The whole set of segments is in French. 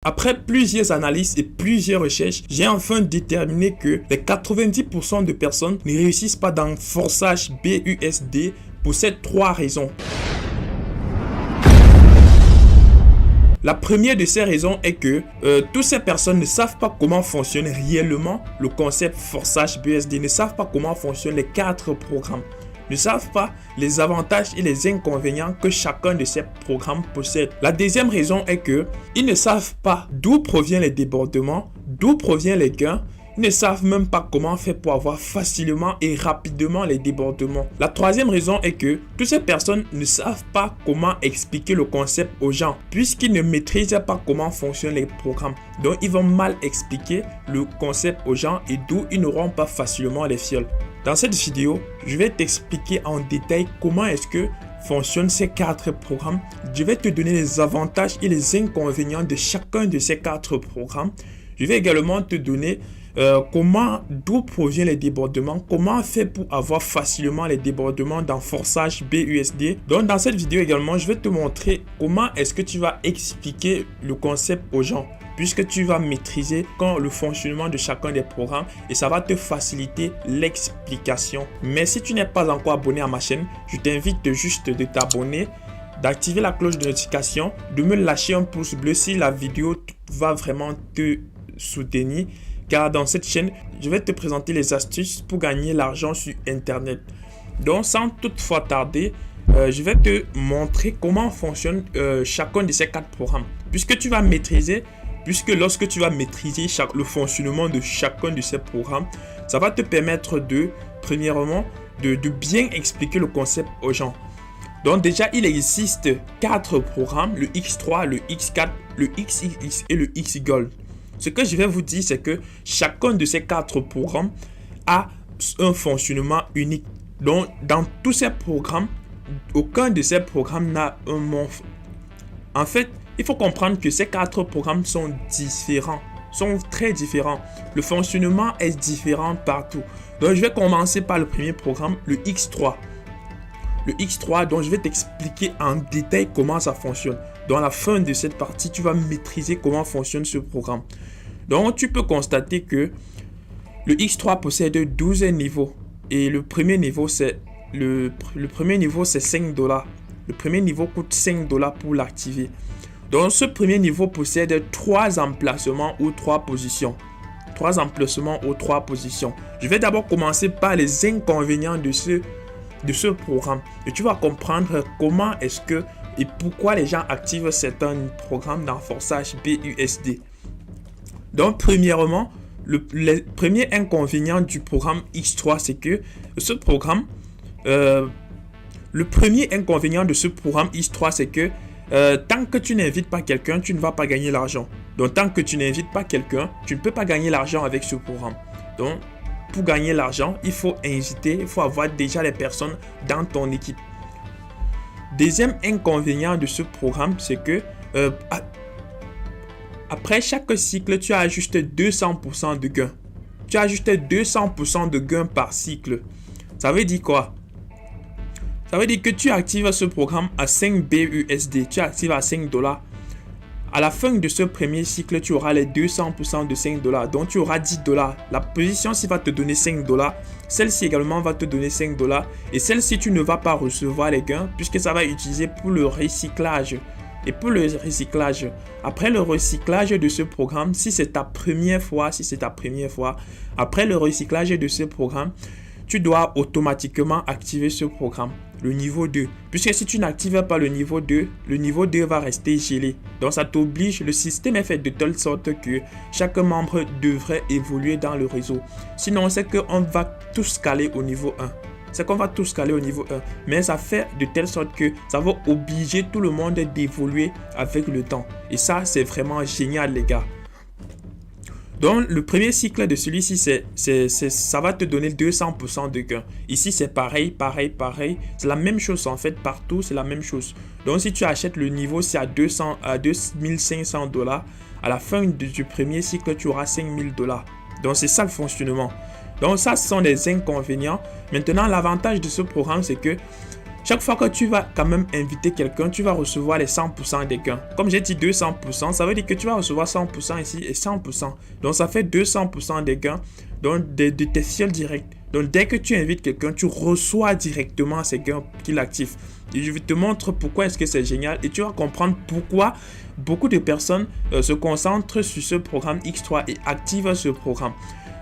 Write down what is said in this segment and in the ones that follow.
Après plusieurs analyses et plusieurs recherches, j'ai enfin déterminé que les 90% de personnes ne réussissent pas dans forçage BUSD pour ces 3 raisons. La première de ces raisons est que toutes ces personnes ne savent pas comment fonctionne réellement le concept forçage BUSD, ne savent pas comment fonctionnent les 4 programmes, ne savent pas les avantages et les inconvénients que chacun de ces programmes possède. La deuxième raison est que ils ne savent pas d'où proviennent les débordements, d'où proviennent les gains. Ils ne savent même pas comment faire pour avoir facilement et rapidement les débordements. La troisième raison est que toutes ces personnes ne savent pas comment expliquer le concept aux gens, puisqu'ils ne maîtrisent pas comment fonctionnent les programmes. Donc, ils vont mal expliquer le concept aux gens et d'où ils n'auront pas facilement les fioles. Dans cette vidéo, je vais t'expliquer en détail comment est-ce que fonctionnent ces 4 programmes. Je vais te donner les avantages et les inconvénients de chacun de ces 4 programmes. Je vais également te donner d'où proviennent les débordements, comment faire pour avoir facilement les débordements dans forçage BUSD. Donc dans cette vidéo également, je vais te montrer comment est-ce que tu vas expliquer le concept aux gens, puisque tu vas maîtriser le fonctionnement de chacun des programmes et ça va te faciliter l'explication. Mais si tu n'es pas encore abonné à ma chaîne, je t'invite juste de t'abonner, d'activer la cloche de notification, de me lâcher un pouce bleu si la vidéo va vraiment te soutenir. Car dans cette chaîne, je vais te présenter les astuces pour gagner l'argent sur Internet. Donc, sans toutefois tarder, je vais te montrer comment fonctionne chacun de ces 4 programmes. Puisque lorsque tu vas maîtriser le fonctionnement de chacun de ces programmes, ça va te permettre premièrement, de bien expliquer le concept aux gens. Donc déjà, il existe 4 programmes, le X3, le X4, le XX et le X-Gold. Ce que je vais vous dire, c'est que chacun de ces 4 programmes a un fonctionnement unique. Donc, dans tous ces programmes, aucun de ces programmes n'a un morphe. En fait, il faut comprendre que ces 4 programmes sont différents, sont très différents. Le fonctionnement est différent partout. Donc, je vais commencer par le premier programme, le X3. Le X3, donc je vais t'expliquer en détail comment ça fonctionne. Dans la fin de cette partie, tu vas maîtriser comment fonctionne ce programme. Donc, tu peux constater que le X3 possède 12 niveaux. Et le premier niveau, c'est le premier niveau, c'est 5 $. Le premier niveau coûte 5 $ pour l'activer. Donc, ce premier niveau possède 3 emplacements ou 3 positions. 3 emplacements ou 3 positions. Je vais d'abord commencer par les inconvénients de ce programme. Et tu vas comprendre comment est-ce que et pourquoi les gens activent certains programmes dans forçage BUSD. Donc, premièrement, le premier inconvénient du programme X3, c'est que ce programme, le premier inconvénient de ce programme X3, c'est que tant que tu n'invites pas quelqu'un, tu ne vas pas gagner l'argent. Donc, tant que tu n'invites pas quelqu'un, tu ne peux pas gagner l'argent avec ce programme. Donc, pour gagner l'argent, il faut inviter, il faut avoir déjà les personnes dans ton équipe. Deuxième inconvénient de ce programme, c'est que après chaque cycle, tu as juste 200% de gain. Tu as juste 200% de gain par cycle. Ça veut dire quoi? Ça veut dire que tu actives ce programme à 5 BUSD. Tu actives à 5 $. À la fin de ce premier cycle, tu auras les 200% de 5 $. Donc, tu auras 10 $. La position-ci va te donner 5 $. Celle-ci également va te donner 5 $. Et celle-ci, tu ne vas pas recevoir les gains puisque ça va utiliser pour le recyclage. Et pour le recyclage, après le recyclage de ce programme, si c'est ta première fois, après le recyclage de ce programme, tu dois automatiquement activer ce programme, le niveau 2. Puisque si tu n'actives pas le niveau 2 va rester gelé. Donc ça t'oblige, le système est fait de telle sorte que chaque membre devrait évoluer dans le réseau. Sinon, c'est qu'on va tous caler au niveau 1. Mais ça fait de telle sorte que ça va obliger tout le monde d'évoluer avec le temps. Et ça, c'est vraiment génial, les gars. Donc, le premier cycle de celui-ci, ça va te donner 200% de gain. Ici, c'est pareil. C'est la même chose en fait, partout, c'est la même chose. Donc, si tu achètes le niveau, c'est à 2500 $. À la fin du premier cycle, tu auras 5000 $. Donc, c'est ça le fonctionnement. Donc, ça, ce sont des inconvénients. Maintenant, l'avantage de ce programme, c'est que chaque fois que tu vas quand même inviter quelqu'un, tu vas recevoir les 100% des gains. Comme j'ai dit 200%, ça veut dire que tu vas recevoir 100% ici et 100%. Donc ça fait 200% des gains de tes fioles directs. Donc dès que tu invites quelqu'un, tu reçois directement ces gains qu'il active. Et je vais te montrer pourquoi est-ce que c'est génial et tu vas comprendre pourquoi beaucoup de personnes se concentrent sur ce programme X3 et activent ce programme.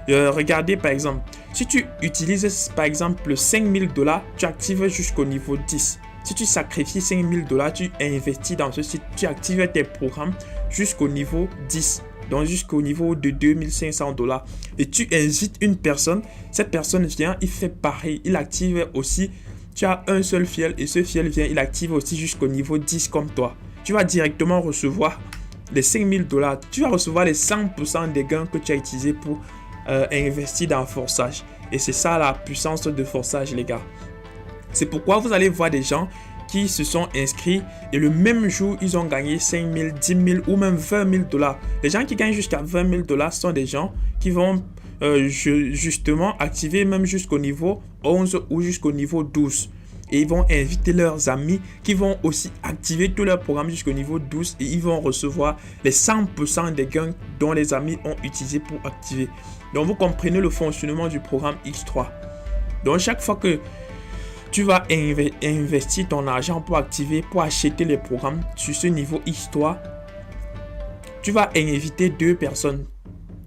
Regardez par exemple, si tu utilises par exemple 5000 $, tu actives jusqu'au niveau 10. Si tu sacrifies 5000 $, tu investis dans ce site, tu actives tes programmes jusqu'au niveau 10. Donc jusqu'au niveau de 2500 $. Et tu invites une personne, cette personne vient, il fait pareil, il active aussi. Tu as un seul fiel et ce fiel vient, il active aussi jusqu'au niveau 10 comme toi. Tu vas directement recevoir les 5000 $. Tu vas recevoir les 100% des gains que tu as utilisés pour investir dans Forçage. Et c'est ça la puissance de Forçage, les gars. C'est pourquoi vous allez voir des gens qui se sont inscrits et le même jour, ils ont gagné 5 000, 10 000 ou même 20 000 $. Les gens qui gagnent jusqu'à 20 000 $ sont des gens qui vont justement activer même jusqu'au niveau 11 ou jusqu'au niveau 12. Et ils vont inviter leurs amis qui vont aussi activer tout leur programme jusqu'au niveau 12 et ils vont recevoir les 100% des gains dont les amis ont utilisé pour activer. Donc vous comprenez le fonctionnement du programme X3. Donc chaque fois que tu vas investir ton argent pour activer, pour acheter les programmes sur ce niveau X3, tu vas inviter 2 personnes.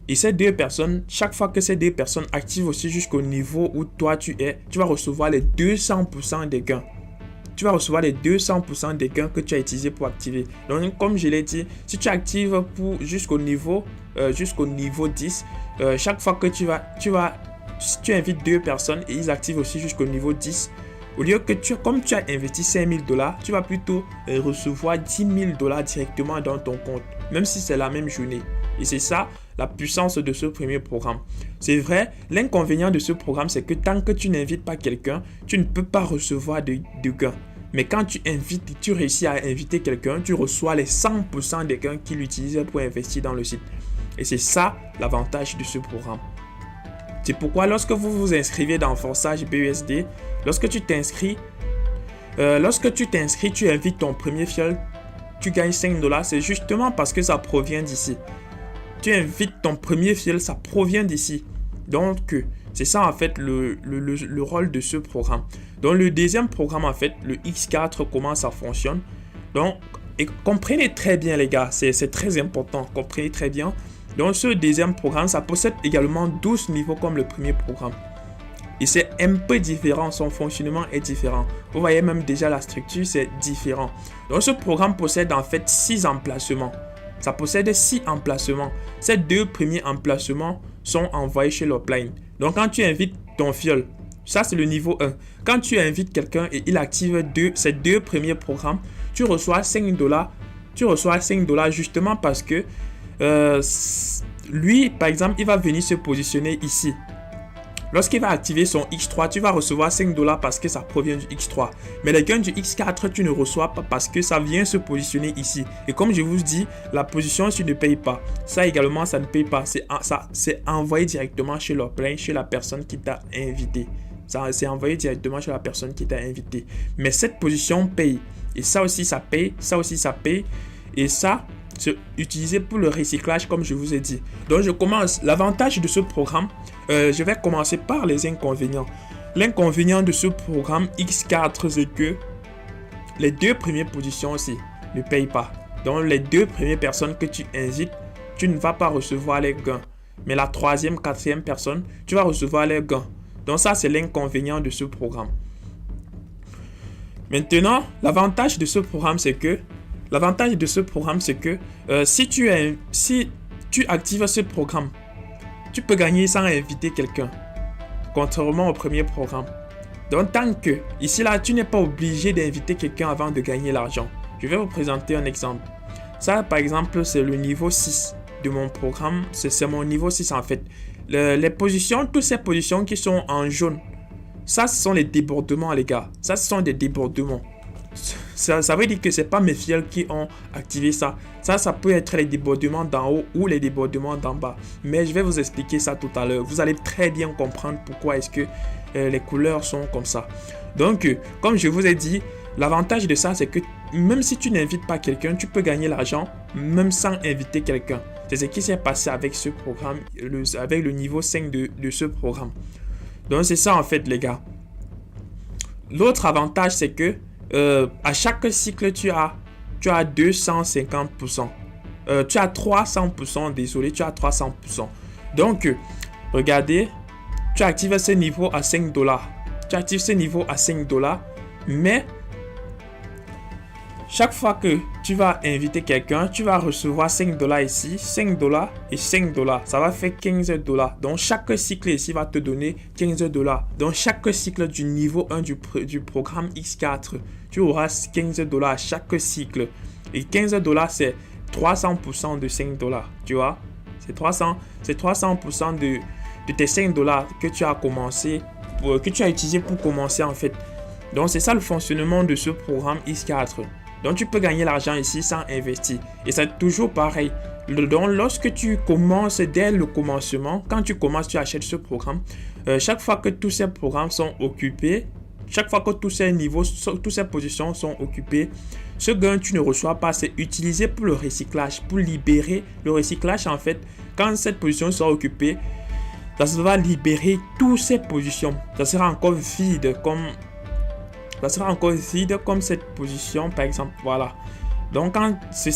Et ces 2 personnes, chaque fois que ces 2 personnes activent aussi jusqu'au niveau où toi tu es, tu vas recevoir les 200% des gains. Tu vas recevoir les 200% des gains que tu as utilisés pour activer. Donc comme je l'ai dit, si tu actives jusqu'au niveau 10, chaque fois que si tu invites 2 personnes et ils activent aussi jusqu'au niveau 10, au lieu que comme tu as investi 5 000 $, tu vas plutôt recevoir 10 000 $ directement dans ton compte, même si c'est la même journée. Et c'est ça la puissance de ce premier programme. C'est vrai, l'inconvénient de ce programme, c'est que tant que tu n'invites pas quelqu'un, tu ne peux pas recevoir de gains. Mais quand tu réussis à inviter quelqu'un, tu reçois les 100% des gains qu'il utilise pour investir dans le site. Et c'est ça l'avantage de ce programme. C'est pourquoi lorsque vous vous inscrivez dans Forçage BUSD, lorsque tu t'inscris, tu invites ton premier fiel, tu gagnes 5 $. C'est justement parce que ça provient d'ici. Tu invites ton premier fiel, ça provient d'ici. Donc, c'est ça en fait le rôle de ce programme. Donc, le deuxième programme, en fait, le X4, comment ça fonctionne. Donc, et comprenez très bien, les gars, c'est très important. Comprenez très bien. Donc, ce deuxième programme, ça possède également 12 niveaux comme le premier programme. Et c'est un peu différent, son fonctionnement est différent. Vous voyez même déjà la structure, c'est différent. Donc, ce programme possède en fait 6 emplacements. Ça possède 6 emplacements. Ces 2 premiers emplacements sont envoyés chez l'upline. Donc, quand tu invites ton fiole, ça c'est le niveau 1. Quand tu invites quelqu'un et il active ces 2 premiers programmes, tu reçois 5 $. Tu reçois 5 $ justement parce que lui, par exemple, il va venir se positionner ici. Lorsqu'il va activer son X3, tu vas recevoir 5 $ parce que ça provient du X3. Mais les gains du X4, tu ne reçois pas parce que ça vient se positionner ici. Et comme je vous dis, la position, tu ne payes pas. Ça également, ça ne paye pas. C'est envoyé directement chez l'upline, chez la personne qui t'a invité. C'est envoyé directement chez la personne qui t'a invité. Mais cette position paye. Et ça aussi, ça paye. Ça aussi, ça paye. Et ça, c'est utilisé pour le recyclage comme je vous ai dit. Donc je commence. L'avantage de ce programme, je vais commencer par les inconvénients. L'inconvénient de ce programme X4, c'est que les 2 premières positions aussi ne payent pas. Donc les 2 premières personnes que tu invites, tu ne vas pas recevoir les gains. Mais la 3e, 4e personne, tu vas recevoir les gains. Donc ça, c'est l'inconvénient de ce programme. Maintenant, l'avantage de ce programme, c'est que si tu actives ce programme, tu peux gagner sans inviter quelqu'un, contrairement au premier programme. Donc, tant que, ici là, tu n'es pas obligé d'inviter quelqu'un avant de gagner l'argent. Je vais vous présenter un exemple. Ça, par exemple, c'est le niveau 6 de mon programme. C'est mon niveau 6 en fait. Les positions, toutes ces positions qui sont en jaune, ça, ce sont les débordements, les gars. Ça, ce sont des débordements. Ça veut dire que ce n'est pas mes fioles qui ont activé ça. Ça peut être les débordements d'en haut ou les débordements d'en bas. Mais je vais vous expliquer ça tout à l'heure. Vous allez très bien comprendre pourquoi est-ce que les couleurs sont comme ça. Donc, comme je vous ai dit, l'avantage de ça, c'est que même si tu n'invites pas quelqu'un, tu peux gagner l'argent même sans inviter quelqu'un. C'est ce qui s'est passé avec ce programme, avec le niveau 5 de ce programme. Donc, c'est ça en fait, les gars. L'autre avantage, c'est que à chaque cycle, tu as 250%. Tu as 300%, désolé, tu as 300%. Donc, regardez, tu actives ce niveau à $5. Tu actives ce niveau à $5, mais chaque fois que tu vas inviter quelqu'un, tu vas recevoir $5 ici, $5 et $5. Ça va faire $15. Donc, chaque cycle ici va te donner $15. Donc, chaque cycle du niveau 1 du programme X4, tu auras $15 à chaque cycle. Et $15, c'est 300% de $5. Tu vois? C'est 300% de tes $5 que tu as commencé, que tu as utilisé pour commencer en fait. Donc, c'est ça le fonctionnement de ce programme X4. Donc, tu peux gagner l'argent ici sans investir. Et c'est toujours pareil. Donc, lorsque tu commences dès le commencement, quand tu commences, tu achètes ce programme. Chaque fois que tous ces programmes sont occupés, chaque fois que tous ces niveaux, toutes ces positions sont occupées, ce gain, tu ne reçois pas. C'est utilisé pour le recyclage, pour libérer le recyclage. En fait, quand cette position sera occupée, ça va libérer toutes ces positions. Ça sera encore vide comme cette position, par exemple. Voilà. Donc, quand j'ai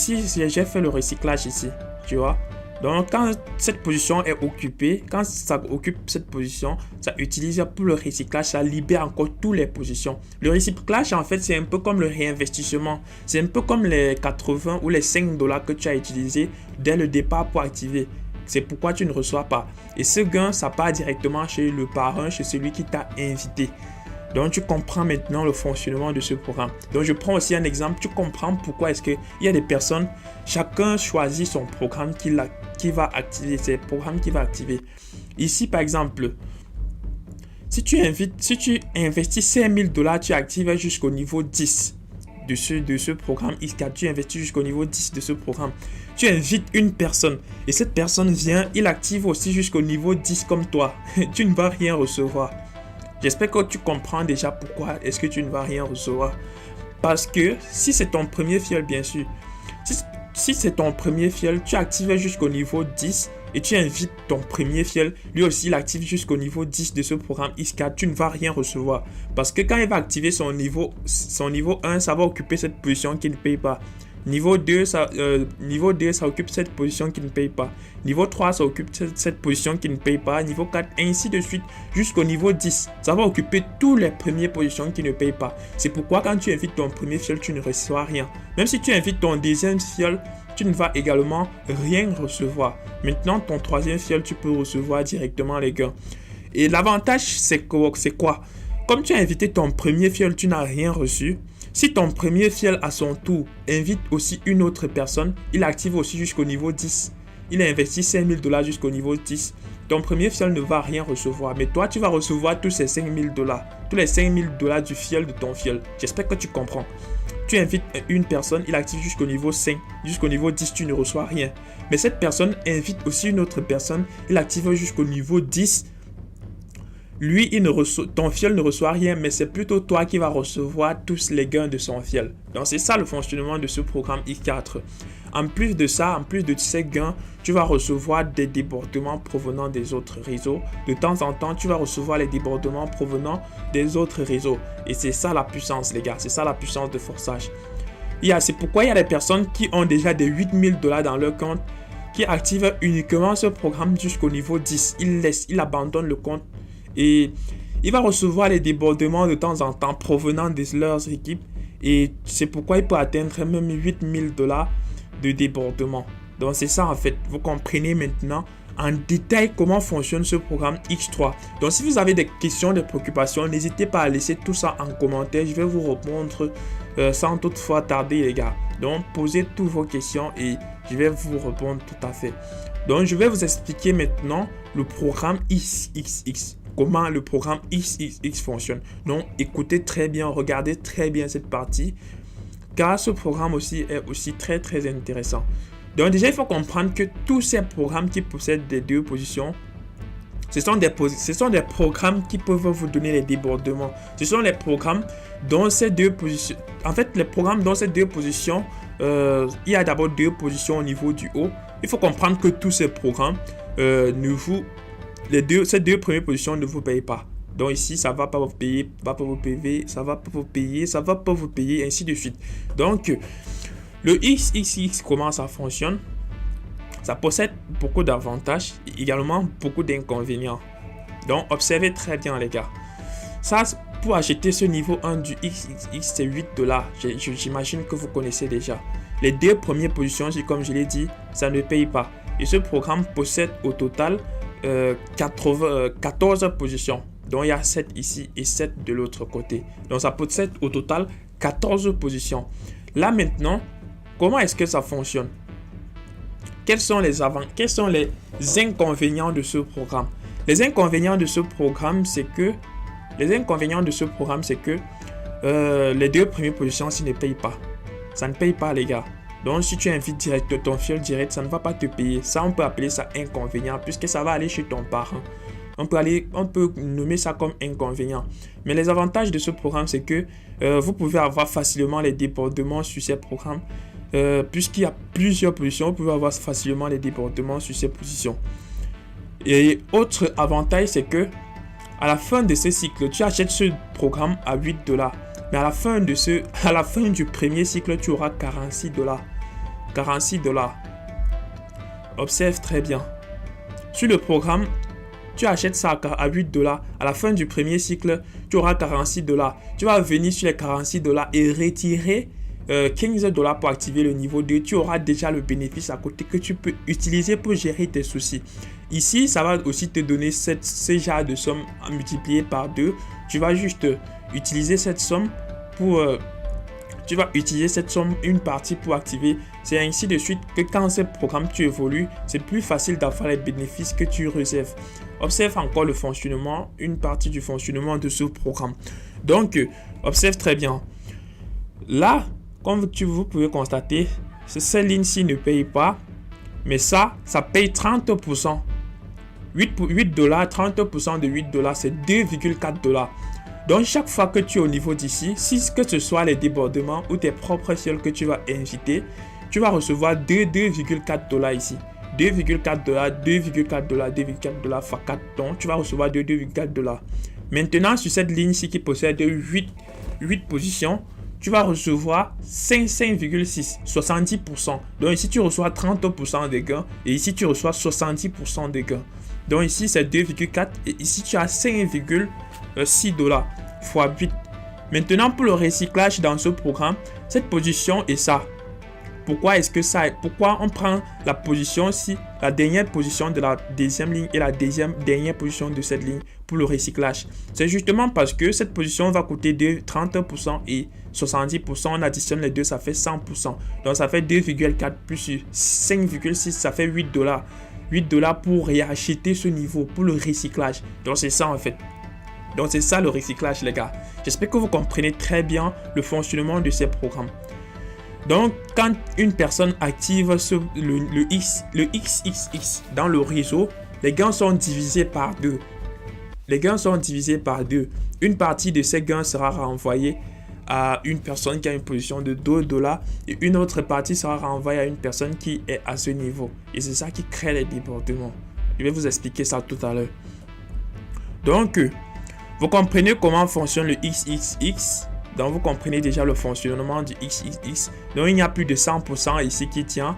fait le recyclage ici, tu vois. Donc, quand cette position est occupée, quand ça occupe cette position, ça utilise pour le recyclage, ça libère encore toutes les positions. Le recyclage, en fait, c'est un peu comme le réinvestissement. C'est un peu comme les 80 ou les $5 que tu as utilisés dès le départ pour activer. C'est pourquoi tu ne reçois pas. Et ce gain, ça part directement chez le parrain, chez celui qui t'a invité. Donc, tu comprends maintenant le fonctionnement de ce programme. Donc, je prends aussi un exemple. Tu comprends pourquoi est-ce qu'il y a des personnes, chacun choisit son programme qui va activer, ses programmes qu'il va activer. Ici, par exemple, si tu investis $5,000, tu actives jusqu'au niveau 10 de ce programme X4. Tu investis jusqu'au niveau 10 de ce programme. Tu invites une personne et cette personne vient, il active aussi jusqu'au niveau 10 comme toi. Tu ne vas rien recevoir. J'espère que tu comprends déjà pourquoi est-ce que tu ne vas rien recevoir. Parce que si c'est ton premier fiel, bien sûr, si c'est ton premier fiel, tu actives jusqu'au niveau 10 et tu invites ton premier fiel, lui aussi il active jusqu'au niveau 10 de ce programme X4, tu ne vas rien recevoir. Parce que quand il va activer son niveau 1, ça va occuper cette position qui ne paye pas. Niveau 2, ça occupe cette position qui ne paye pas. Niveau 3, ça occupe cette position qui ne paye pas. Niveau 4, ainsi de suite, jusqu'au niveau 10. Ça va occuper toutes les premières positions qui ne payent pas. C'est pourquoi quand tu invites ton premier fiel, tu ne reçois rien. Même si tu invites ton deuxième fiel, tu ne vas également rien recevoir. Maintenant, ton troisième fiel, tu peux recevoir directement les gains. Et l'avantage, c'est quoi? Comme tu as invité ton premier fiel, tu n'as rien reçu. Si ton premier fiel à son tour invite aussi une autre personne, il active aussi jusqu'au niveau 10. Il a investi $5,000 jusqu'au niveau 10. Ton premier fiel ne va rien recevoir. Mais toi, tu vas recevoir tous ces $5,000. Tous les $5,000 du fiel de ton fiel. J'espère que tu comprends. Tu invites une personne, il active jusqu'au niveau 5. Jusqu'au niveau 10, tu ne reçois rien. Mais cette personne invite aussi une autre personne, il active jusqu'au niveau 10. Lui, ton fiel ne reçoit rien, mais c'est plutôt toi qui vas recevoir tous les gains de son fiel. Donc, c'est ça le fonctionnement de ce programme X4. En plus de ça, en plus de ces gains, tu vas recevoir des débordements provenant des autres réseaux. De temps en temps, tu vas recevoir les débordements provenant des autres réseaux. Et c'est ça la puissance, les gars. C'est ça la puissance de forçage. C'est pourquoi il y a des personnes qui ont déjà des $8,000 dans leur compte, qui activent uniquement ce programme jusqu'au niveau 10. Ils abandonnent le compte. Et il va recevoir les débordements de temps en temps provenant de leurs équipes. Et c'est pourquoi il peut atteindre même $8,000 de débordement. Donc c'est ça en fait. Vous comprenez maintenant en détail comment fonctionne ce programme X3. Donc si vous avez des questions, des préoccupations, n'hésitez pas à laisser tout ça en commentaire. Je vais vous répondre sans toutefois tarder, les gars. Donc posez toutes vos questions et je vais vous répondre tout à fait. Donc je vais vous expliquer maintenant le programme XXX. Comment le programme XXX fonctionne. Donc, écoutez très bien, regardez très bien cette partie, car ce programme aussi est aussi très très intéressant. Donc déjà, il faut comprendre que tous ces programmes qui possèdent des deux positions, Ce sont des programmes qui peuvent vous donner les débordements. Ce sont les programmes dans ces deux positions. En fait, les programmes dans ces deux positions, il y a d'abord deux positions au niveau du haut. Il faut comprendre que tous ces programmes, ces deux premières positions ne vous payent pas. Donc ici, ça va pas vous payer, va pas vous payer, ça va pas vous payer, ça va pas vous payer, ainsi de suite. Donc, le XXX, comment ça fonctionne? Ça possède beaucoup d'avantages et également beaucoup d'inconvénients. Donc, observez très bien, les gars. Ça, pour acheter ce niveau 1 du XXX, c'est $8. J'imagine que vous connaissez déjà. Les deux premières positions, comme je l'ai dit, ça ne paye pas. Et ce programme possède au total 14 positions. Donc, il y a 7 ici et 7 de l'autre côté. Donc, ça possède au total 14 positions. Là, maintenant, comment est-ce que ça fonctionne? Quels sont les inconvénients de ce programme? Les inconvénients de ce programme, c'est que les deux premières positions, ça ne paye pas. Ça ne paye pas, les gars. Donc, si tu invites direct ton fil direct, ça ne va pas te payer. Ça, on peut appeler ça inconvénient puisque ça va aller chez ton parent. On peut nommer ça comme inconvénient. Mais les avantages de ce programme, c'est que vous pouvez avoir facilement les débordements sur ces programmes. Puisqu'il y a plusieurs positions, vous pouvez avoir facilement les débordements sur ces positions. Et autre avantage, c'est que à la fin de ce cycle, tu achètes ce programme à $8. Mais à la fin du premier cycle, tu auras $46. $46. Observe très bien. Sur le programme, tu achètes ça à $8. À la fin du premier cycle, tu auras $46. Tu vas venir sur les $46 et retirer $15 pour activer le niveau 2. Tu auras déjà le bénéfice à côté que tu peux utiliser pour gérer tes soucis. Ici, ça va aussi te donner ce genre de somme multipliée par 2. Tu vas juste utiliser cette somme une partie pour activer. C'est ainsi de suite que quand ce programme tu évolues, c'est plus facile d'avoir les bénéfices que tu réserves. Observe encore le fonctionnement, une partie du fonctionnement de ce programme. Donc, observe très bien. Là, comme vous pouvez constater, cette ligne-ci ne paye pas, mais ça paye 30%. $8, 30% de $8, c'est $2,4. Donc, chaque fois que tu es au niveau d'ici, que ce soit les débordements ou tes propres fioles que tu vas inviter, tu vas recevoir $2,4 ici. $2,4, $2,4, $2,4 fois 4. Donc, tu vas recevoir $2,4. Maintenant, sur cette ligne-ci qui possède 8 positions, tu vas recevoir 5,6, 70%. Donc ici, tu reçois 30% de gains et ici, tu reçois 70% de gains. Donc ici, c'est 2,4 et ici, tu as 5,6$ fois 8. Maintenant, pour le recyclage dans ce programme, cette position est ça. Pourquoi on prend la position si la dernière position de la deuxième ligne et la dernière position de cette ligne pour le recyclage? C'est justement parce que cette position va coûter 30% et 70%. On additionne les deux, ça fait 100%. Donc ça fait 2,4 plus 5,6, ça fait $8. $8 pour réacheter ce niveau pour le recyclage. Donc c'est ça en fait. Donc c'est ça le recyclage, les gars. J'espère que vous comprenez très bien le fonctionnement de ces programmes. Donc, quand une personne active le XXX dans le réseau, les gains sont divisés par 2. Une partie de ces gains sera renvoyée à une personne qui a une position de $2 et une autre partie sera renvoyée à une personne qui est à ce niveau. Et c'est ça qui crée les débordements. Je vais vous expliquer ça tout à l'heure. Donc, vous comprenez comment fonctionne le XXX. Donc, vous comprenez déjà le fonctionnement du XXX. Donc, il n'y a plus de 100% ici qui tient.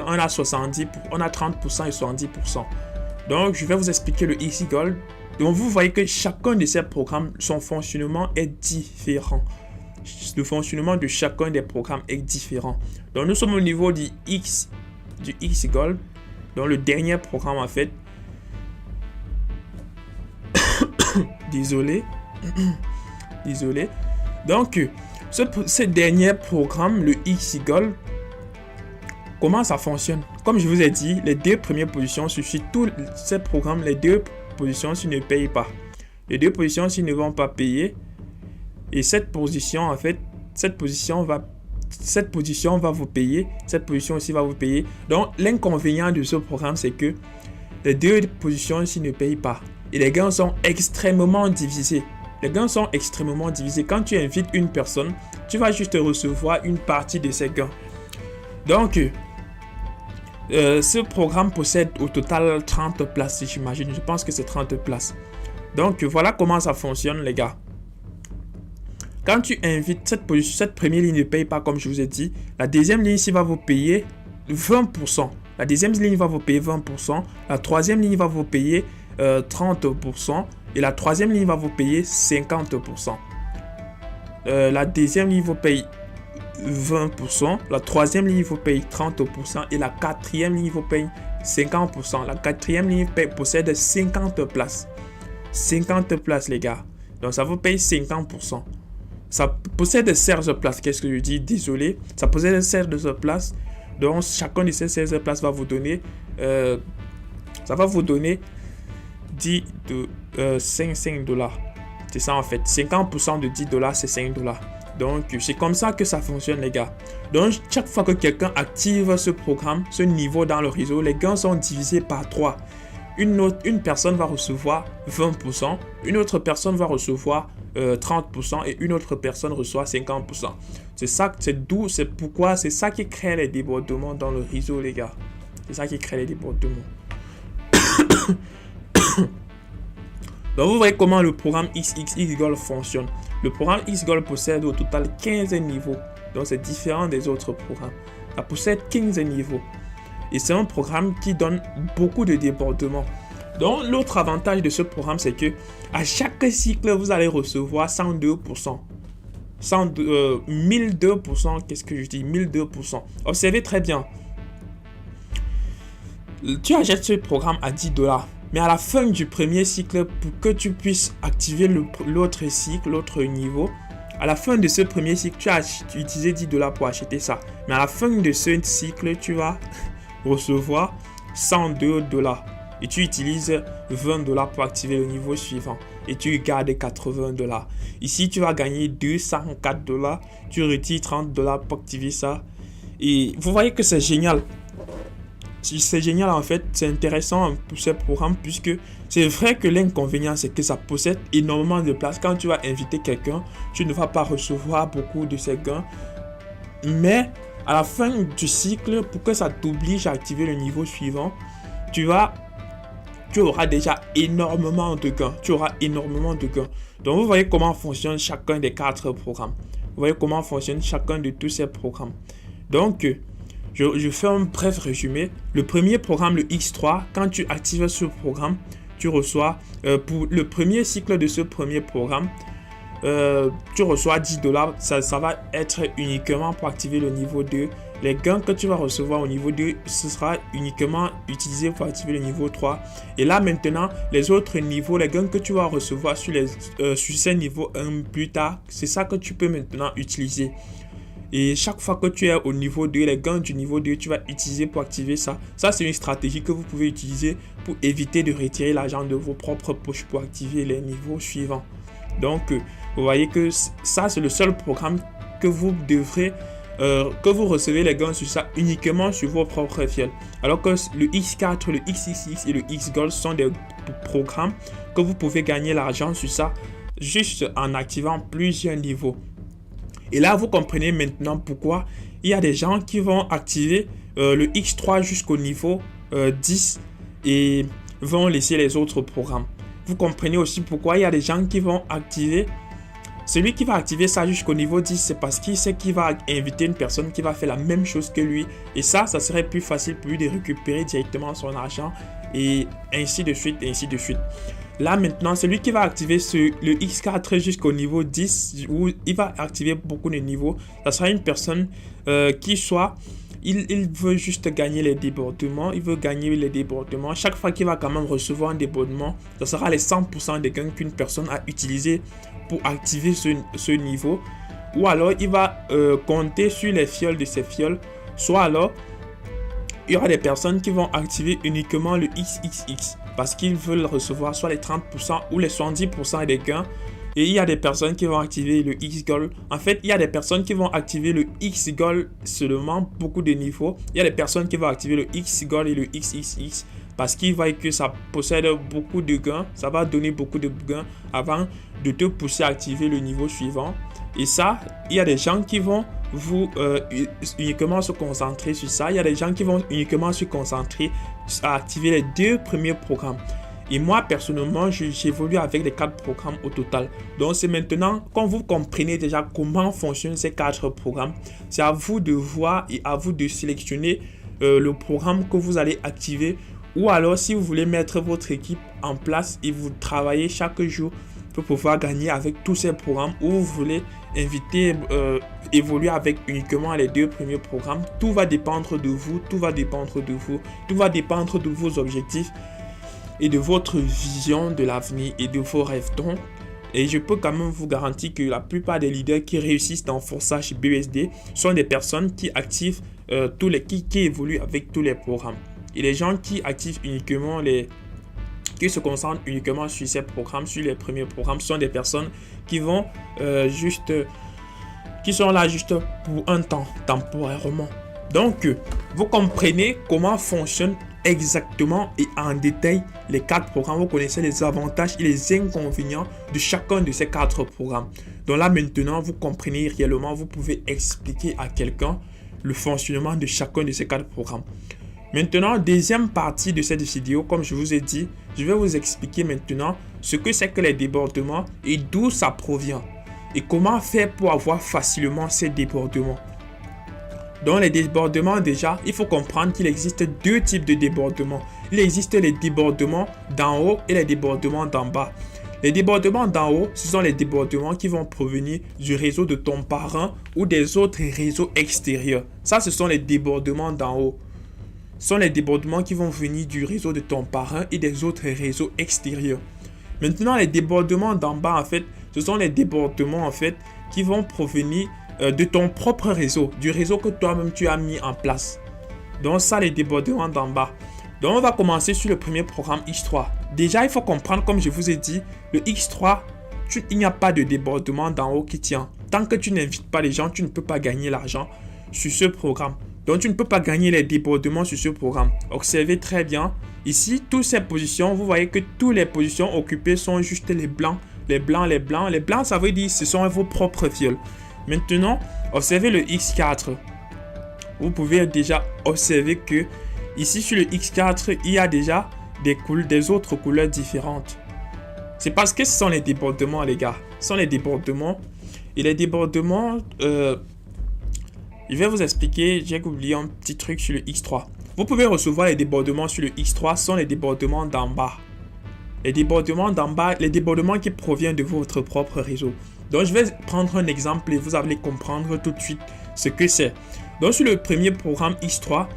On a 30% et 70%. Donc, je vais vous expliquer le XGold. Donc, vous voyez que chacun de ces programmes, son fonctionnement est différent. Le fonctionnement de chacun des programmes est différent. Donc, nous sommes au niveau du XGold. Donc, le dernier programme, en fait. Désolé. Donc, ce dernier programme, le XGold, comment ça fonctionne? Comme je vous ai dit, les deux premières positions sur tous ces programmes, les deux positions s'ils ne payent pas. Les deux positions s'ils ne vont pas payer. Et cette position, en fait, cette position va vous payer. Cette position aussi va vous payer. Donc, l'inconvénient de ce programme, c'est que les deux positions s'ils ne payent pas. et les gains sont extrêmement divisés. Les gains sont extrêmement divisés. Quand tu invites une personne, tu vas juste recevoir une partie de ses gains. Donc, ce programme possède au total 30 places, j'imagine. Je pense que c'est 30 places. Donc, voilà comment ça fonctionne, les gars. Quand tu invites cette première ligne ne paye pas, comme je vous ai dit. La deuxième ligne ici va vous payer 20%. La deuxième ligne va vous payer 20%. La troisième ligne va vous payer 30%. Et la troisième ligne va vous payer 50%. La deuxième ligne vous paye 20%. La troisième ligne vous paye 30%. Et la quatrième ligne vous paye 50%. La quatrième ligne possède 50 places. 50 places, les gars. Donc, ça vous paye 50%. Ça possède 16 places. Qu'est-ce que je dis? Désolé. Ça possède 16 places. Donc, chacun de ces 16 places va vous donner... ça va vous donner 5 dollars. C'est ça en fait. 50% de 10 dollars, c'est 5 dollars. Donc, c'est comme ça que ça fonctionne, les gars. Donc, chaque fois que quelqu'un active ce programme, ce niveau dans le réseau, les gains sont divisés par 3. Une personne va recevoir 20%, une autre personne va recevoir 30% et une autre personne reçoit 50%. C'est ça, c'est pourquoi, c'est ça qui crée les débordements dans le réseau, les gars. C'est ça qui crée les débordements. Donc, vous voyez comment le programme XXXGold fonctionne. Le programme XGold possède au total 15 niveaux. Donc, c'est différent des autres programmes. Ça possède 15 niveaux. Et c'est un programme qui donne beaucoup de débordements. Donc, l'autre avantage de ce programme, c'est que à chaque cycle, vous allez recevoir 102%. 1002%, qu'est-ce que je dis? 1002%. Observez très bien. Tu achètes ce programme à 10 dollars. Mais à la fin du premier cycle, pour que tu puisses activer l'autre cycle, l'autre niveau, à la fin de ce premier cycle, tu as utilisé 10 dollars pour acheter ça. Mais à la fin de ce cycle, tu vas recevoir 102 dollars. Et tu utilises 20 dollars pour activer le niveau suivant. Et tu gardes 80 dollars. Ici, tu vas gagner 204 dollars. Tu retires 30 dollars pour activer ça. Et vous voyez que c'est génial. C'est génial en fait, c'est intéressant pour ce programme puisque c'est vrai que l'inconvénient c'est que ça possède énormément de place. Quand tu vas inviter quelqu'un, tu ne vas pas recevoir beaucoup de ses gains. Mais à la fin du cycle, pour que ça t'oblige à activer le niveau suivant, tu auras déjà énormément de gains. Tu auras énormément de gains. Donc vous voyez comment fonctionne chacun des 4 programmes. Vous voyez comment fonctionne chacun de tous ces programmes. Donc, je fais un bref résumé. Le premier programme, le X3, quand tu actives ce programme, tu reçois, pour le premier cycle de ce premier programme, tu reçois 10 dollars. Ça va être uniquement pour activer le niveau 2. Les gains que tu vas recevoir au niveau 2, ce sera uniquement utilisé pour activer le niveau 3. Et là maintenant, les autres niveaux, les gains que tu vas recevoir sur ces niveaux 1 plus tard, c'est ça que tu peux maintenant utiliser. Et chaque fois que tu es au niveau 2, les gains du niveau 2, tu vas utiliser pour activer ça. Ça, c'est une stratégie que vous pouvez utiliser pour éviter de retirer l'argent de vos propres poches pour activer les niveaux suivants. Donc, vous voyez que ça, c'est le seul programme que vous devrez, que vous recevez les gains sur ça uniquement sur vos propres fioles. Alors que le X4, le XXX et le XGold sont des programmes que vous pouvez gagner l'argent sur ça juste en activant plusieurs niveaux. Et là, vous comprenez maintenant pourquoi il y a des gens qui vont activer le X3 jusqu'au niveau 10 et vont laisser les autres programmes. Vous comprenez aussi pourquoi il y a des gens qui vont activer. Celui qui va activer ça jusqu'au niveau 10, c'est parce qu'il sait qu'il va inviter une personne qui va faire la même chose que lui. Et ça serait plus facile pour lui de récupérer directement son argent et ainsi de suite, ainsi de suite. Là maintenant, celui qui va activer le X4 jusqu'au niveau 10, où il va activer beaucoup de niveaux, ça sera une personne qui soit, il veut juste gagner les débordements, il veut gagner les débordements. Chaque fois qu'il va quand même recevoir un débordement, ça sera les 100% des gains qu'une personne a utilisé pour activer ce niveau. Ou alors, il va compter sur les fioles de ses fioles, soit alors, il y aura des personnes qui vont activer uniquement le XXX parce qu'ils veulent recevoir soit les 30% ou les 70% des gains. Et il y a des personnes qui vont activer le XGold. En fait, il y a des personnes qui vont activer le XGold seulement beaucoup de niveaux. Il y a des personnes qui vont activer le XGold et le XXX parce qu'il voit que ça possède beaucoup de gains, ça va donner beaucoup de gains avant de te pousser à activer le niveau suivant. Et ça, il y a des gens qui vont uniquement se concentrer sur ça. Il y a des gens qui vont uniquement se concentrer à activer les 2 premiers programmes. Et moi, personnellement, j'évolue avec les 4 programmes au total. Donc, c'est maintenant, quand vous comprenez déjà comment fonctionnent ces 4 programmes, c'est à vous de voir et à vous de sélectionner le programme que vous allez activer. Ou alors, si vous voulez mettre votre équipe en place et vous travaillez chaque jour pour pouvoir gagner avec tous ces programmes, ou vous voulez évoluer avec uniquement les 2 premiers programmes, tout va dépendre de vous, tout va dépendre de vous, tout va dépendre de vos objectifs et de votre vision de l'avenir et de vos rêves. Donc, et je peux quand même vous garantir que la plupart des leaders qui réussissent dans Forçage BUSD sont des personnes qui activent qui évoluent avec tous les programmes. Et les gens qui activent uniquement qui se concentrent uniquement sur ces programmes, sur les premiers programmes, sont des personnes qui vont qui sont là juste pour un temps, temporairement. Donc, vous comprenez comment fonctionnent exactement et en détail les 4 programmes. Vous connaissez les avantages et les inconvénients de chacun de ces 4 programmes. Donc là, maintenant, vous comprenez réellement, vous pouvez expliquer à quelqu'un le fonctionnement de chacun de ces 4 programmes. Maintenant, deuxième partie de cette vidéo, comme je vous ai dit, je vais vous expliquer maintenant ce que c'est que les débordements et d'où ça provient. Et comment faire pour avoir facilement ces débordements. Dans les débordements, déjà, il faut comprendre qu'il existe 2 types de débordements. Il existe les débordements d'en haut et les débordements d'en bas. Les débordements d'en haut, ce sont les débordements qui vont provenir du réseau de ton parent ou des autres réseaux extérieurs. Ça, ce sont les débordements d'en haut. Ce sont les débordements qui vont venir du réseau de ton parent et des autres réseaux extérieurs. Maintenant, les débordements d'en bas, en fait, ce sont les débordements, en fait, qui vont provenir de ton propre réseau, du réseau que toi-même tu as mis en place. Donc ça, les débordements d'en bas. Donc on va commencer sur le premier programme X3. Déjà, il faut comprendre, comme je vous ai dit, le X3, il n'y a pas de débordement d'en haut qui tient. Tant que tu n'invites pas les gens, tu ne peux pas gagner l'argent sur ce programme. Donc tu ne peux pas gagner les débordements sur ce programme. Observez très bien. Ici, toutes ces positions, vous voyez que toutes les positions occupées sont juste les blancs. Les blancs, les blancs. Les blancs, ça veut dire que ce sont vos propres fioles. Maintenant, observez le X4. Vous pouvez déjà observer que ici sur le X4, il y a déjà des autres couleurs différentes. C'est parce que ce sont les débordements, les gars. Ce sont les débordements. Et les débordements, je vais vous expliquer. J'ai oublié un petit truc sur le X3. Vous pouvez recevoir les débordements sur le X3, sont les débordements d'en bas. Les débordements d'en bas, les débordements qui proviennent de votre propre réseau. Donc, je vais prendre un exemple et vous allez comprendre tout de suite ce que c'est. Donc, sur le premier programme X3,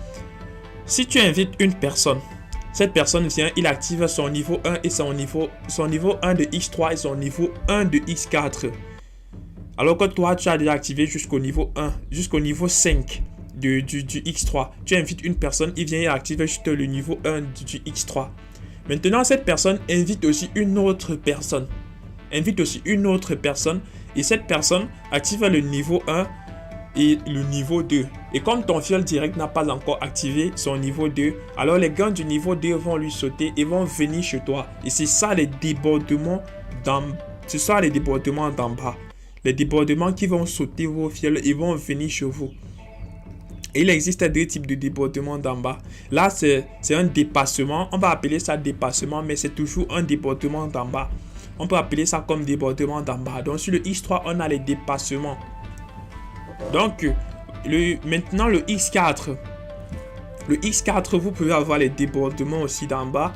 si tu invites une personne, cette personne vient, il active son niveau 1 et son niveau 1 de X3 et son niveau 1 de X4. Alors que toi, tu as déjà activé jusqu'au niveau 1, jusqu'au niveau 5 du X3. Tu invites une personne, il vient et active juste le niveau 1 du X3. Maintenant, cette personne invite aussi une autre personne. Et cette personne active le niveau 1 et le niveau 2. Et comme ton fiole direct n'a pas encore activé son niveau 2, alors les gars du niveau 2 vont lui sauter et vont venir chez toi. Et c'est ça les débordements d'en bas. Les débordements qui vont sauter vos fioles et vont venir chez vous. Et il existe 2 types de débordements d'en bas. Là, c'est un dépassement. On va appeler ça dépassement, mais c'est toujours un débordement d'en bas. On peut appeler ça comme débordement d'en bas. Donc, sur le X3, on a les dépassements. Donc, maintenant, le X4. Le X4, vous pouvez avoir les débordements aussi d'en bas.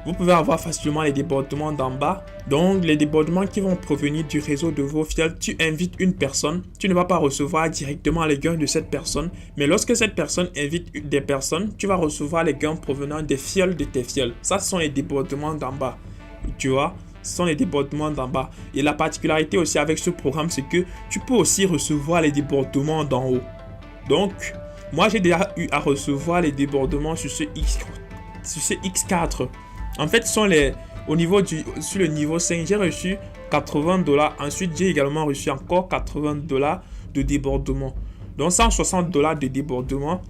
Vous pouvez avoir facilement les débordements d'en bas. Donc, les débordements qui vont provenir du réseau de vos fioles, tu invites une personne, tu ne vas pas recevoir directement les gains de cette personne. Mais lorsque cette personne invite des personnes, tu vas recevoir les gains provenant des fioles de tes fioles. Ça, ce sont les débordements d'en bas. Tu vois, ce sont les débordements d'en bas. Et la particularité aussi avec ce programme, c'est que tu peux aussi recevoir les débordements d'en haut. Donc, moi, j'ai déjà eu à recevoir les débordements sur ce X4. En fait, sur le niveau 5, j'ai reçu $80. Ensuite, j'ai également reçu encore $80 de débordement. Donc, $160 de débordement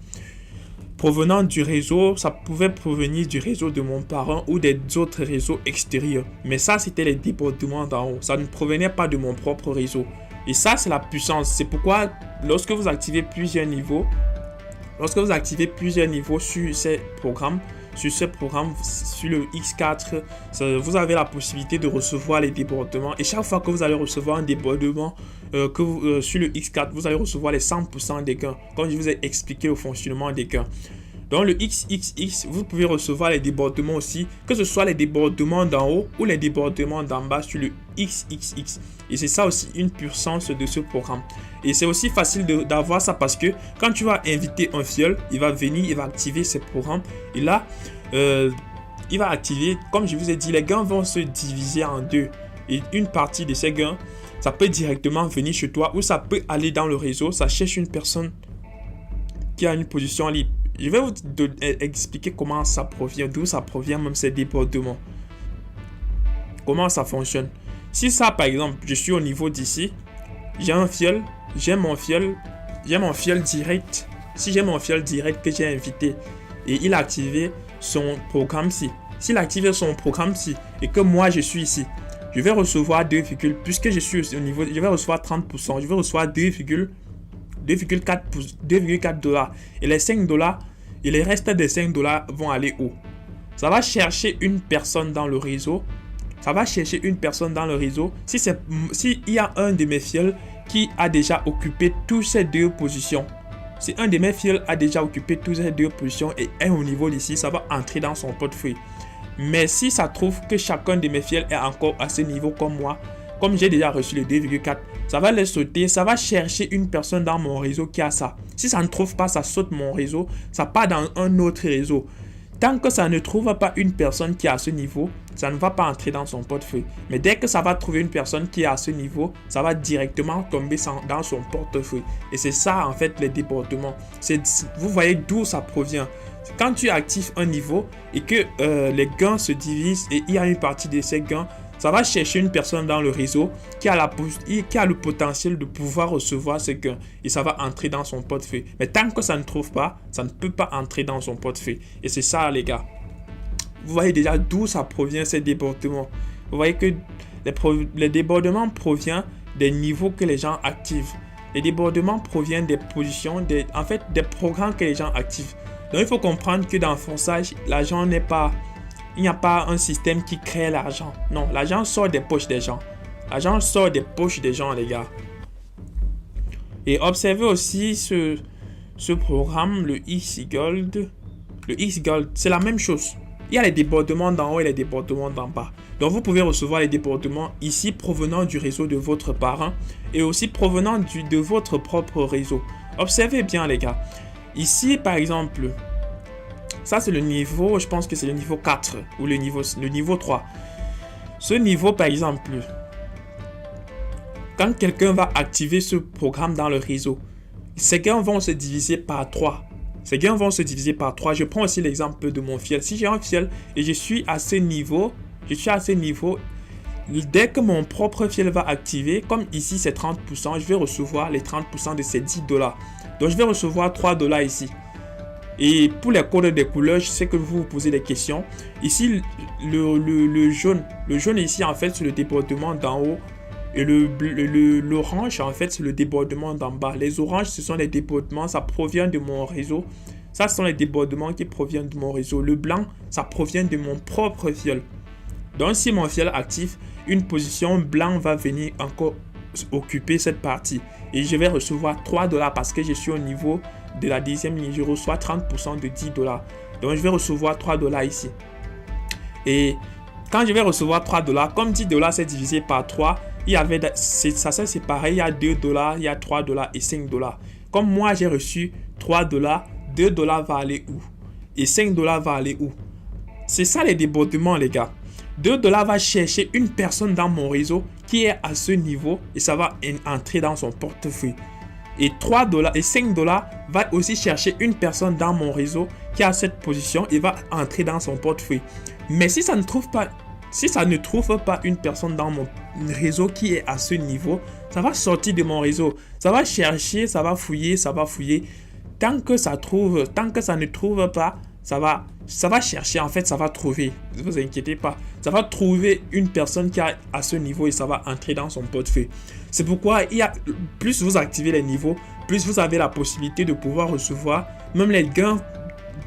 provenant du réseau, ça pouvait provenir du réseau de mon parent ou des autres réseaux extérieurs. Mais ça, c'était les débordements d'en haut. Ça ne provenait pas de mon propre réseau. Et ça, c'est la puissance. C'est pourquoi lorsque vous activez plusieurs niveaux sur ces programmes, sur le X4, vous avez la possibilité de recevoir les débordements. Et chaque fois que vous allez recevoir un débordement sur le X4, vous allez recevoir les 100% des gains, comme je vous ai expliqué le fonctionnement des gains. Dans le XXX, vous pouvez recevoir les débordements aussi, que ce soit les débordements d'en haut ou les débordements d'en bas sur le XXX. Et c'est ça aussi une puissance de ce programme. Et c'est aussi facile d'avoir ça parce que quand tu vas inviter un fiole, il va venir, il va activer ce programme. Et là, il va activer, comme je vous ai dit, les gains vont se diviser en deux. Et une partie de ces gains, ça peut directement venir chez toi ou ça peut aller dans le réseau. Ça cherche une personne qui a une position libre. Je vais vous expliquer comment ça provient, d'où ça provient même ces débordements. Comment ça fonctionne. Si ça, par exemple, je suis au niveau d'ici, j'ai un fiole, j'ai mon fiole direct. Si j'ai mon fiole direct que j'ai invité et il a activé son programme-ci. S'il a activé son programme-ci et que moi je suis ici, je vais recevoir puisque je suis au niveau, je vais recevoir 30%, je vais recevoir 2,4 $. Et les 5 $, et les restes des 5 $ vont aller où? Ça va chercher une personne dans le réseau. Si il y a un de mes fioles qui a déjà occupé toutes ces deux positions. Si un de mes fioles a déjà occupé toutes ces deux positions et est au niveau d'ici, ça va entrer dans son portefeuille. Mais si ça trouve que chacun de mes fioles est encore à ce niveau comme moi, comme j'ai déjà reçu le 2,4, ça va les sauter, ça va chercher une personne dans mon réseau qui a ça. Si ça ne trouve pas, ça saute mon réseau, ça part dans un autre réseau. Tant que ça ne trouve pas une personne qui est à ce niveau, ça ne va pas entrer dans son portefeuille. Mais dès que ça va trouver une personne qui est à ce niveau, ça va directement tomber dans son portefeuille. Et c'est ça en fait les débordements. Vous voyez d'où ça provient. Quand tu actives un niveau et que les gains se divisent et il y a une partie de ces gains, ça va chercher une personne dans le réseau qui a le potentiel de pouvoir recevoir ces gains et ça va entrer dans son portefeuille. Mais tant que ça ne trouve pas, ça ne peut pas entrer dans son portefeuille. Et c'est ça les gars. Vous voyez déjà d'où ça provient ces débordements. Vous voyez que les débordements proviennent des niveaux que les gens activent. Les débordements proviennent des positions, des programmes que les gens activent. Donc il faut comprendre que dans le forçage, l'argent n'est pas... Il n'y a pas un système qui crée l'argent. Non, l'argent sort des poches des gens. L'argent sort des poches des gens, les gars. Et observez aussi ce programme, le X-Gold. Le X-Gold, c'est la même chose. Il y a les débordements d'en haut et les débordements d'en bas. Donc, vous pouvez recevoir les débordements ici provenant du réseau de votre parent et aussi provenant de votre propre réseau. Observez bien, les gars. Ici, par exemple... Ça, c'est le niveau, je pense que c'est le niveau 4 ou le niveau 3. Ce niveau, par exemple, quand quelqu'un va activer ce programme dans le réseau, ces gains vont se diviser par 3. Je prends aussi l'exemple de mon fiel. Si j'ai un fiel et je suis à ce niveau, dès que mon propre fiel va activer, comme ici c'est 30%, je vais recevoir les 30% de ces 10 $. Donc, je vais recevoir 3 $ ici. Et pour les codes des couleurs, je sais que vous vous posez des questions. Ici, le jaune ici, en fait, c'est le débordement d'en haut. Et l'orange, en fait, c'est le débordement d'en bas. Les oranges, ce sont les débordements, ça provient de mon réseau. Ça, ce sont les débordements qui proviennent de mon réseau. Le blanc, ça provient de mon propre fiole. Donc, si mon fiole active, une position blanc va venir encore occuper cette partie. Et je vais recevoir 3 $ parce que je suis au niveau de la deuxième ligne. Je reçois 30% de 10 $. Donc, je vais recevoir 3 $ ici. Et quand je vais recevoir 3 $, comme 10 $ c'est divisé par 3, ça c'est pareil. Il y a 2 $, il y a 3 $ et 5 $. Comme moi, j'ai reçu 3 $, 2 $ va aller où? Et 5 $ va aller où? C'est ça les débordements, les gars. 2 $ va chercher une personne dans mon réseau qui est à ce niveau et ça va entrer dans son portefeuille. Et 3 $ et 5 $ va aussi chercher une personne dans mon réseau qui a cette position et va entrer dans son portefeuille. Mais si ça ne trouve pas une personne dans mon réseau qui est à ce niveau, ça va sortir de mon réseau. Ça va chercher, ça va fouiller. tant que ça ne trouve pas, ça va chercher, en fait, ça va trouver. Ne vous inquiétez pas. Ça va trouver une personne qui est à ce niveau et ça va entrer dans son portefeuille. C'est pourquoi plus vous activez les niveaux, plus vous avez la possibilité de pouvoir recevoir même les gains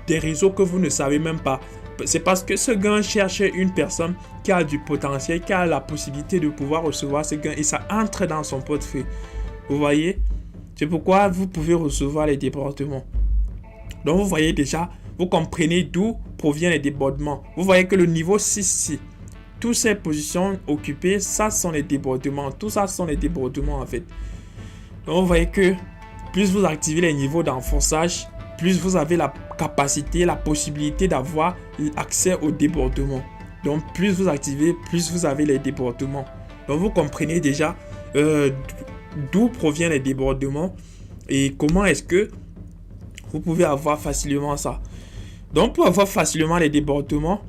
des réseaux que vous ne savez même pas. C'est parce que ce gain cherche une personne qui a du potentiel, qui a la possibilité de pouvoir recevoir ce gain et ça entre dans son portefeuille. Vous voyez? C'est pourquoi vous pouvez recevoir les débordements. Donc vous voyez déjà, vous comprenez d'où proviennent les débordements. Vous voyez que le niveau 6 ici, toutes ces positions occupées, ça sont les débordements. Tout ça sont les débordements en fait. Donc vous voyez que plus vous activez les niveaux d'enforçage, plus vous avez la capacité, la possibilité d'avoir accès aux débordements. Donc plus vous activez, plus vous avez les débordements. Donc vous comprenez déjà d'où proviennent les débordements et comment est-ce que vous pouvez avoir facilement ça. Donc pour avoir facilement les débordements,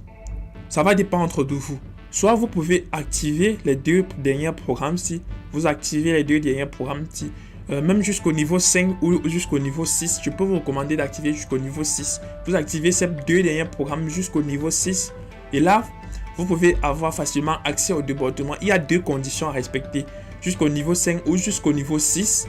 ça va dépendre de vous. Soit vous pouvez activer les 2 derniers programmes si vous activez les 2 derniers programmes si même jusqu'au niveau 5 ou jusqu'au niveau 6, je peux vous recommander d'activer jusqu'au niveau 6. Vous activez ces 2 derniers programmes jusqu'au niveau 6 et là, vous pouvez avoir facilement accès au débordement. Il y a 2 conditions à respecter, jusqu'au niveau 5 ou jusqu'au niveau 6.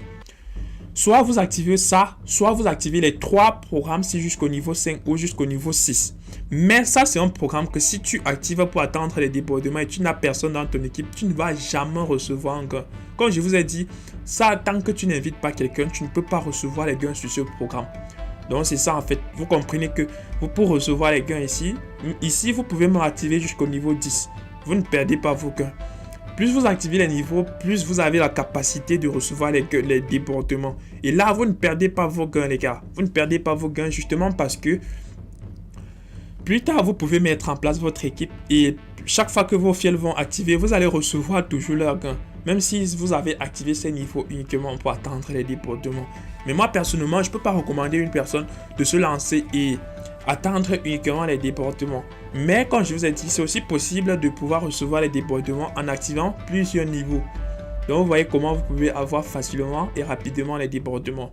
Soit vous activez ça, soit vous activez les 3 programmes si jusqu'au niveau 5 ou jusqu'au niveau 6. Mais ça, c'est un programme que si tu actives pour attendre les débordements et tu n'as personne dans ton équipe, tu ne vas jamais recevoir un gain. Comme je vous ai dit, ça, tant que tu n'invites pas quelqu'un, tu ne peux pas recevoir les gains sur ce programme. Donc, c'est ça en fait. Vous comprenez que vous pouvez recevoir les gains ici. Ici, vous pouvez me activer jusqu'au niveau 10. Vous ne perdez pas vos gains. Plus vous activez les niveaux, plus vous avez la capacité de recevoir les débordements. Et là, vous ne perdez pas vos gains, les gars. Vous ne perdez pas vos gains justement parce que plus tard, vous pouvez mettre en place votre équipe et chaque fois que vos fiels vont activer, vous allez recevoir toujours leurs gains. Même si vous avez activé ces niveaux uniquement pour attendre les débordements. Mais moi, personnellement, je ne peux pas recommander à une personne de se lancer et attendre uniquement les débordements. Mais comme je vous ai dit, c'est aussi possible de pouvoir recevoir les débordements en activant plusieurs niveaux. Donc, vous voyez comment vous pouvez avoir facilement et rapidement les débordements.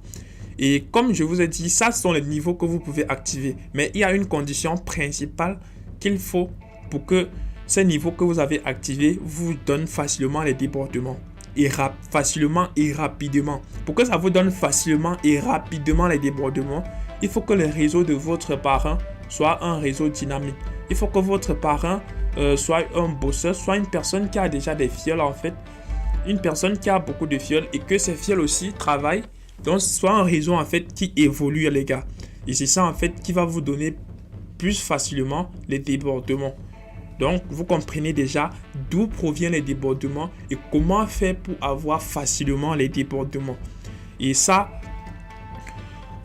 Et comme je vous ai dit, ça sont les niveaux que vous pouvez activer. Mais il y a une condition principale qu'il faut pour que ces niveaux que vous avez activés vous donnent facilement les débordements. Facilement et rapidement. Pour que ça vous donne facilement et rapidement les débordements, il faut que le réseau de votre parrain soit un réseau dynamique. Il faut que votre parrain soit un bosseur, soit une personne qui a déjà des fioles en fait. Une personne qui a beaucoup de fioles et que ces fioles aussi travaillent. Donc, soit un réseau en fait qui évolue les gars. Et c'est ça en fait qui va vous donner plus facilement les débordements. Donc, vous comprenez déjà d'où proviennent les débordements et comment faire pour avoir facilement les débordements. Et ça,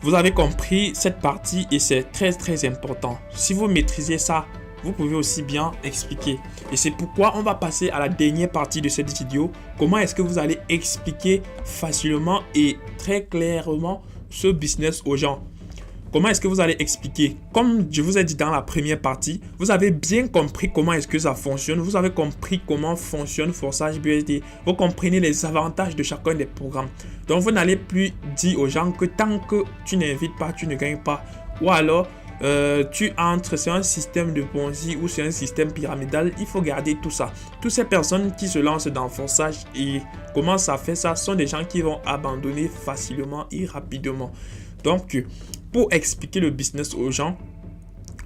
vous avez compris cette partie et c'est très très important. Si vous maîtrisez ça, vous pouvez aussi bien expliquer. Et c'est pourquoi on va passer à la dernière partie de cette vidéo. Comment est-ce que vous allez expliquer facilement et très clairement ce business aux gens? Comment est-ce que vous allez expliquer? Comme je vous ai dit dans la première partie, vous avez bien compris comment est-ce que ça fonctionne. Vous avez compris comment fonctionne Forçage BUSD. Vous comprenez les avantages de chacun des programmes. Donc, vous n'allez plus dire aux gens que tant que tu n'invites pas, tu ne gagnes pas. Ou alors, tu entres, c'est un système de Ponzi ou c'est un système pyramidal. Il faut garder tout ça. Toutes ces personnes qui se lancent dans Forçage et commencent à faire ça sont des gens qui vont abandonner facilement et rapidement. Donc, pour expliquer le business aux gens,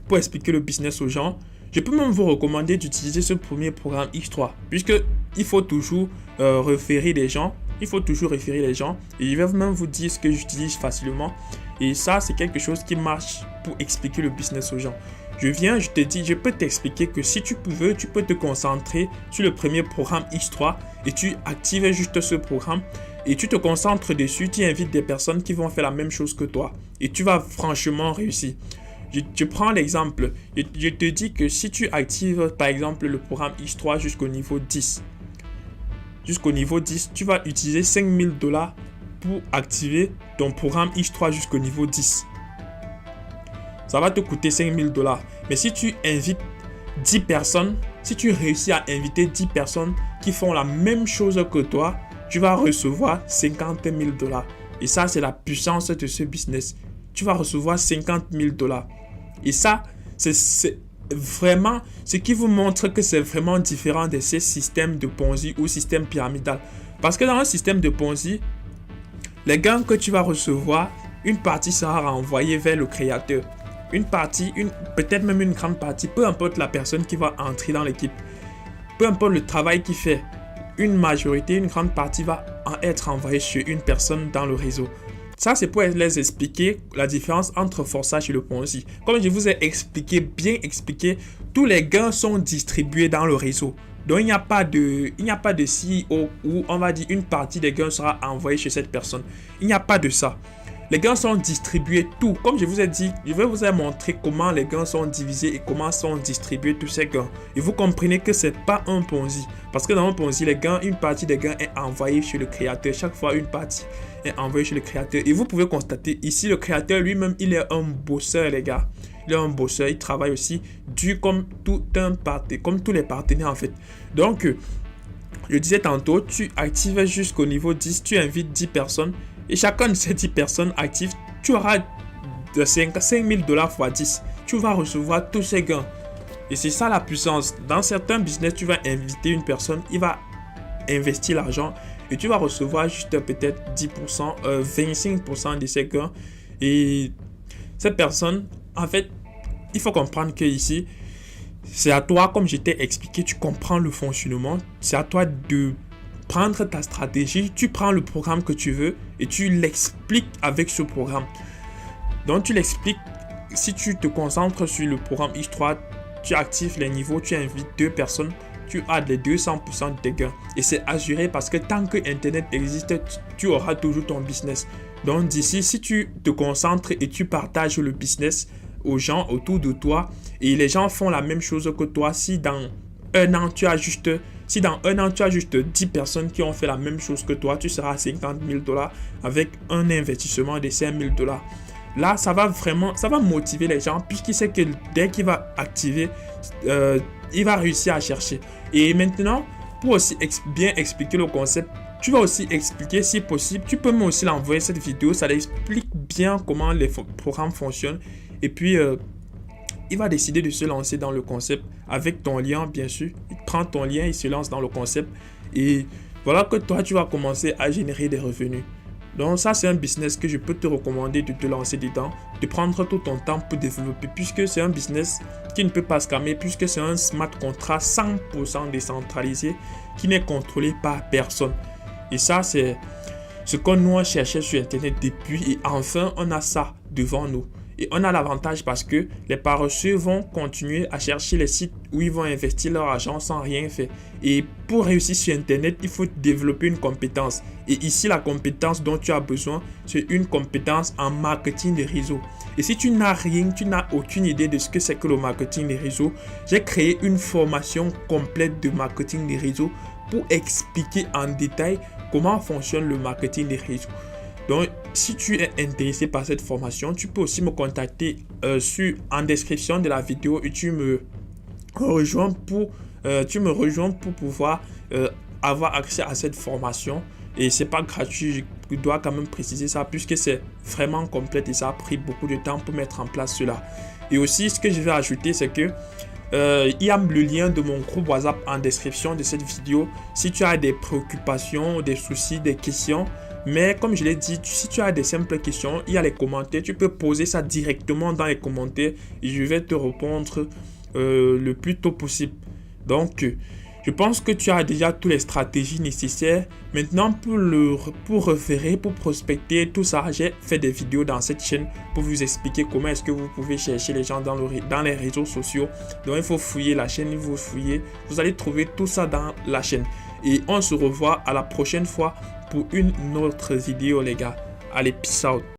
je peux même vous recommander d'utiliser ce premier programme X3 puisque il faut toujours référer les gens. Et je vais même vous dire ce que j'utilise facilement. Et ça, c'est quelque chose qui marche pour expliquer le business aux gens. Je te dis, je peux t'expliquer que si tu veux, tu peux te concentrer sur le premier programme X3 et tu actives juste ce programme et tu te concentres dessus, tu invites des personnes qui vont faire la même chose que toi et tu vas franchement réussir. Je prends l'exemple, je te dis que si tu actives par exemple le programme X3 jusqu'au niveau 10, tu vas utiliser $5000 pour activer ton programme X3 jusqu'au niveau 10. Ça va te coûter $5000. Mais si tu invites 10 personnes, si tu réussis à inviter 10 personnes qui font la même chose que toi, tu vas recevoir $50 000. Et ça, c'est la puissance de ce business. tu vas recevoir 50 000 $. Et ça, c'est vraiment ce qui vous montre que c'est vraiment différent de ces systèmes de Ponzi ou système pyramidal. Parce que dans un système de Ponzi, les gains que tu vas recevoir, une partie sera renvoyée vers le créateur. Une partie, peut-être même une grande partie, peu importe la personne qui va entrer dans l'équipe, peu importe le travail qu'il fait, une majorité, une grande partie va être envoyée sur une personne dans le réseau. Ça, c'est pour les expliquer la différence entre forçage et le Ponzi. Comme je vous ai expliqué, bien expliqué, tous les gains sont distribués dans le réseau. Donc, il n'y a pas de CEO où on va dire une partie des gains sera envoyée chez cette personne. Il n'y a pas de ça. Les gains sont distribués tout. Comme je vous ai dit, je vais vous montrer comment les gains sont divisés et comment sont distribués tous ces gains. Et vous comprenez que ce n'est pas un Ponzi. Parce que dans un Ponzi, une partie des gains est envoyée chez le créateur. Chaque fois, une partie est envoyée chez le créateur. Et vous pouvez constater ici, le créateur lui-même, il est un bosseur, les gars. Il est un bosseur, il travaille aussi dur comme comme tous les partenaires en fait. Donc, je disais tantôt, tu actives jusqu'au niveau 10, tu invites 10 personnes. Et chacun de ces 10 personnes actives, tu auras de 5 000 $ fois 10. Tu vas recevoir tous ces gains. Et c'est ça la puissance. Dans certains business, tu vas inviter une personne, il va investir l'argent et tu vas recevoir juste peut-être 10%, 25% de ces gains. Et cette personne, en fait, il faut comprendre que ici, c'est à toi, comme je t'ai expliqué, tu comprends le fonctionnement. C'est à toi de prendre ta stratégie, tu prends le programme que tu veux et tu l'expliques avec ce programme. Donc tu l'expliques, si tu te concentres sur le programme X3, tu actives les niveaux, tu invites 2 personnes, tu as les 200% de gains. Et c'est assuré parce que tant que Internet existe, tu auras toujours ton business. Donc d'ici, si tu te concentres et tu partages le business aux gens autour de toi et les gens font la même chose que toi, si dans un an tu as juste 10 personnes qui ont fait la même chose que toi, tu seras à 50 000 $ avec un investissement de 5 000 $. Là, ça va motiver les gens puisqu'il sait que dès qu'il va activer, il va réussir à chercher. Et maintenant, pour aussi bien expliquer le concept, tu vas aussi expliquer si possible. Tu peux même aussi l'envoyer cette vidéo, ça explique bien comment les programmes fonctionnent. Et puis, il va décider de se lancer dans le concept avec ton lien, bien sûr. Il prend ton lien, il se lance dans le concept. Et voilà que toi, tu vas commencer à générer des revenus. Donc ça, c'est un business que je peux te recommander de te lancer dedans, de prendre tout ton temps pour développer, puisque c'est un business qui ne peut pas scammer, puisque c'est un smart contract 100% décentralisé qui n'est contrôlé par personne. Et ça, c'est ce qu'on nous cherchait sur Internet depuis. Et enfin, on a ça devant nous. Et on a l'avantage parce que les paresseux vont continuer à chercher les sites où ils vont investir leur argent sans rien faire. Et pour réussir sur Internet, il faut développer une compétence. Et ici, la compétence dont tu as besoin, c'est une compétence en marketing des réseaux. Et si tu n'as aucune idée de ce que c'est que le marketing des réseaux, j'ai créé une formation complète de marketing des réseaux pour expliquer en détail comment fonctionne le marketing des réseaux. Donc, si tu es intéressé par cette formation, tu peux aussi me contacter en description de la vidéo et tu me rejoins pour pouvoir avoir accès à cette formation. Et c'est pas gratuit, je dois quand même préciser ça puisque c'est vraiment complet et ça a pris beaucoup de temps pour mettre en place cela. Et aussi, ce que je vais ajouter, c'est que il y a le lien de mon groupe WhatsApp en description de cette vidéo. Si tu as des préoccupations, des soucis, des questions, mais comme je l'ai dit, si tu as des simples questions, il y a les commentaires. Tu peux poser ça directement dans les commentaires et je vais te répondre le plus tôt possible. Donc, je pense que tu as déjà toutes les stratégies nécessaires. Maintenant, pour référer, pour prospecter, tout ça, j'ai fait des vidéos dans cette chaîne pour vous expliquer comment est-ce que vous pouvez chercher les gens dans les réseaux sociaux. Donc, il faut fouiller la chaîne, vous allez trouver tout ça dans la chaîne. Et on se revoit à la prochaine fois pour une autre vidéo, les gars. Allez, peace out.